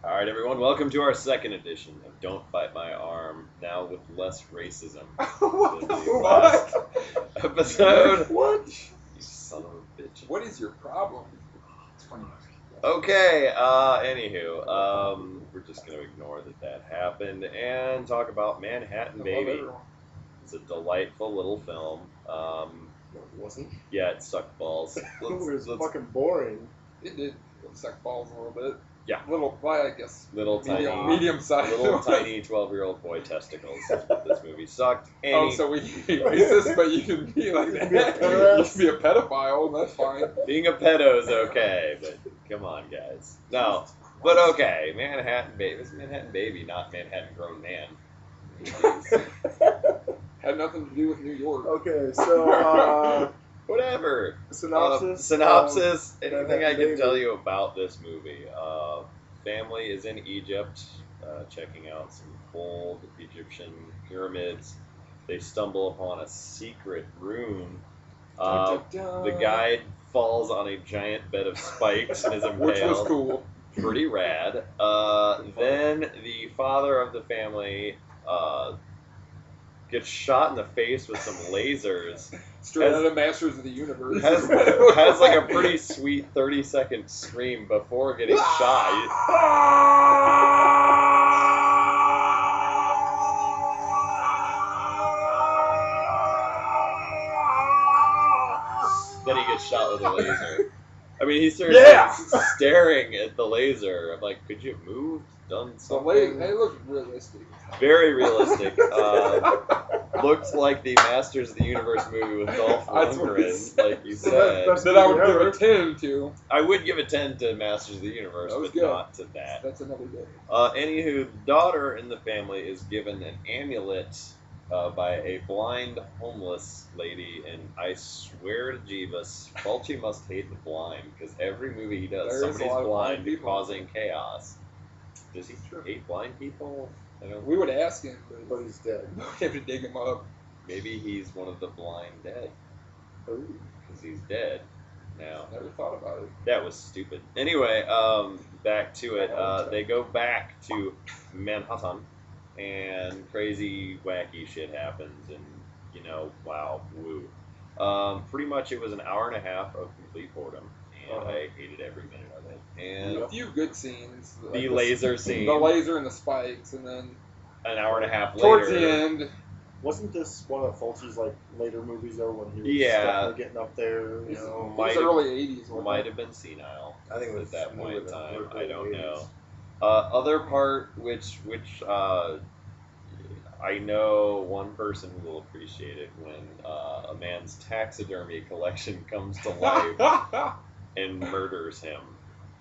All right, everyone, welcome to our second edition of Don't Bite My Arm, now with less racism What than the the last episode. What? You son of a bitch. What is your problem? It's funny. Okay, we're just going to ignore that happened and talk about Manhattan I love Baby. everyone. It's a delightful little film. No, it wasn't. Yeah, it sucked balls. It was fucking boring. It did suck balls a little bit. Yeah. Little, well, I guess. Little medium size. Little tiny 12-year-old boy testicles. This movie sucked. Oh, so we can be racist, but you can be like that. You can be a pedophile, and that's fine. Being a pedo is okay, but come on, guys. No, but okay. Manhattan Baby. It's Manhattan Baby, not Manhattan Grown Man. Had nothing to do with New York. Okay, so Whatever. synopsis. Synopsis. Anything Manhattan I can Baby. tell you about this movie. Family is in Egypt, checking out some old Egyptian pyramids. They stumble upon a secret room. Dun, dun, dun. The guide falls on a giant bed of spikes and is impaled. Which was cool. Pretty rad. Then the father of the family gets shot in the face with some lasers. Straight out of Masters of the Universe. Has like a pretty sweet 30-second scream before getting shot. Then he gets shot with a laser. I mean, he's staring at the laser. I'm like, could you have moved? Done The something? they look realistic. Very realistic. Looks like the Masters of the Universe movie with Dolph That's what it Lundgren, like you So said. that's- That I would give a 10 to. I would give a 10 to Masters of the Universe, That was but good. not to that. That's another day. Anywho, the daughter in the family is given an amulet by a blind homeless lady, and I swear to Jeebus, Fulci must hate the blind, because every movie he does, There is a somebody's lot of blind blind people. causing chaos. Does he hate blind people? I don't. We would ask him, But he's dead. we have to dig him up. Maybe he's one of the blind dead, Ooh. because he's dead now. Never thought about it. That was stupid. Anyway, back to it. They go back to Manhattan, and crazy, wacky shit happens, and wow, woo. Pretty much, it was an hour and a half of complete boredom, and I hated every minute of it. And A few good scenes. the like laser scene, The laser and the spikes, and then an hour and a half later. towards the end, Wasn't this one of Fulci's like later movies though when he was Yeah. definitely getting up there? You it know, Might was have- early 80s. wasn't Might it? have been senile. I think it was at that point in newer than time. early I don't 80s. know. Other part, which I know one person who will appreciate it when a man's taxidermy collection comes to life and murders him,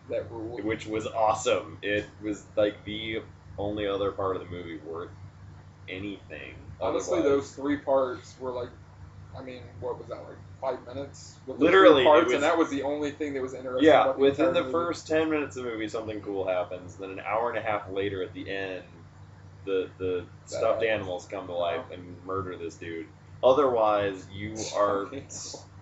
That rule. which was awesome. It was like the only other part of the movie worth anything. Honestly, Otherwise- those 3 parts were like, I mean, what was that, like 5 minutes? With Literally, the 3 it parts, was- and that was the only thing that was interesting Yeah, about within entire the movie. first 10 minutes of the movie, something cool happens. Then an hour and a half later at the end, the stuffed happens. animals come to life and murder this dude. Otherwise, you are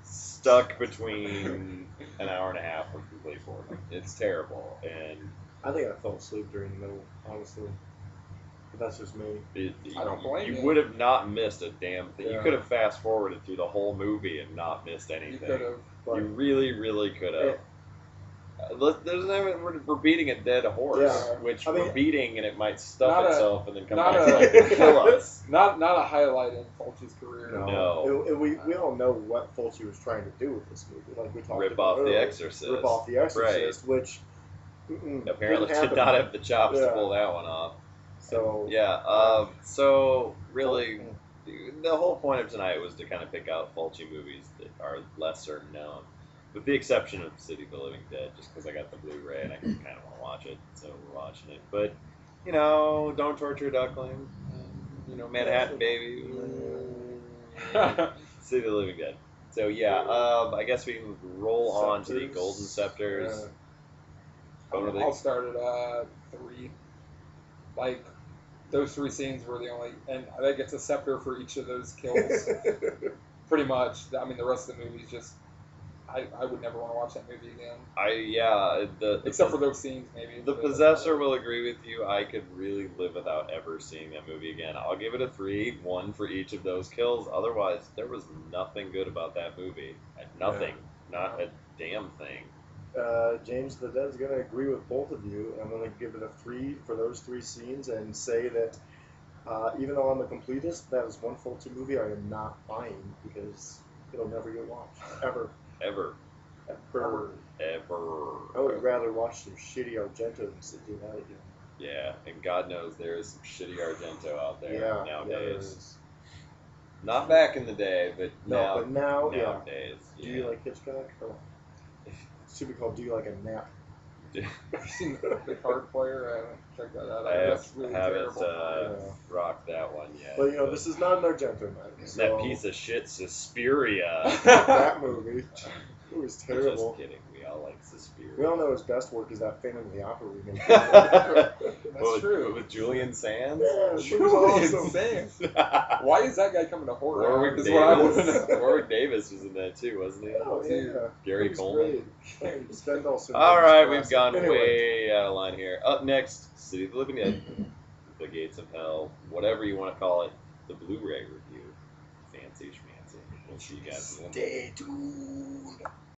stuck between an hour and a half of complete boredom. It's terrible. And I think I fell asleep during the middle, honestly. But that's just me. I don't blame you. you. Would have not missed a damn thing. You Yeah. could have fast forwarded through the whole movie and not missed You anything. could have. But You really, really could have. We're beating a dead horse, Yeah. which I mean, we're beating, and it might stuff not a- itself and then come not back a- to life and kill us. Not a highlight in Fulci's career. No. we all know what Fulci was trying to do with this movie. Like we talked Rip about off The earlier. Exorcist. Rip off The Exorcist, which Apparently didn't did not happen. have the chops to Yeah. pull that one off. So Yeah. So really, the whole point of tonight was to kind of pick out Fulci movies that are lesser known, with the exception of City of the Living Dead, just because I got the Blu-ray and I kind of want to watch it, so we're watching it. But Don't Torture a Duckling, Manhattan Baby, City of the Living Dead. So yeah, I guess we can roll on to the Scepters. Golden Scepters. Yeah. One of I'll the, start at 3. Like, those 3 scenes were the only, and I think it's a scepter for each of those kills. Pretty much. I mean, the rest of the movie's just I would never want to watch that movie again. Except For those scenes, maybe. The Possessor will agree with you. I could really live without ever seeing that movie again. I'll give it a 3, 1 for each of those kills. Otherwise, there was nothing good about that movie. Nothing. Not a damn thing. James the Dead's going to agree with both of you, and I'm going to give it a 3 for those 3 scenes and say that even though I'm the completist, that is one Fulci movie I am not buying because it'll never get watched. Ever. Ever. I would rather watch some shitty Argento than sit do that again. Yeah, and God knows there is some shitty Argento out there nowadays. Not back in the day, but nowadays. Do you like Hitchcock? Oh. It should be called Do You Like a Nap? Have you seen the Card Player? I haven't checked that out. That's really haven't terrible. rocked that one yet. But this is not an Argento night. So that piece of shit Suspiria. That movie. It was terrible. Just kidding. We all like Suspiria. We all know his best work is that Phantom of the Opera remake. That's true. With Julian Sands? Yeah, Julian Sands. Why is that guy coming to horror? Warwick Davis was in that too, wasn't he? Oh, yeah. Gary Coleman. All right, we've gone way out of line here. Up next, City of the Living Dead, The Gates of Hell, whatever you want to call it, the Blu-ray review. Fancy schmancy. We'll see you guys in a little bit. Stay tuned.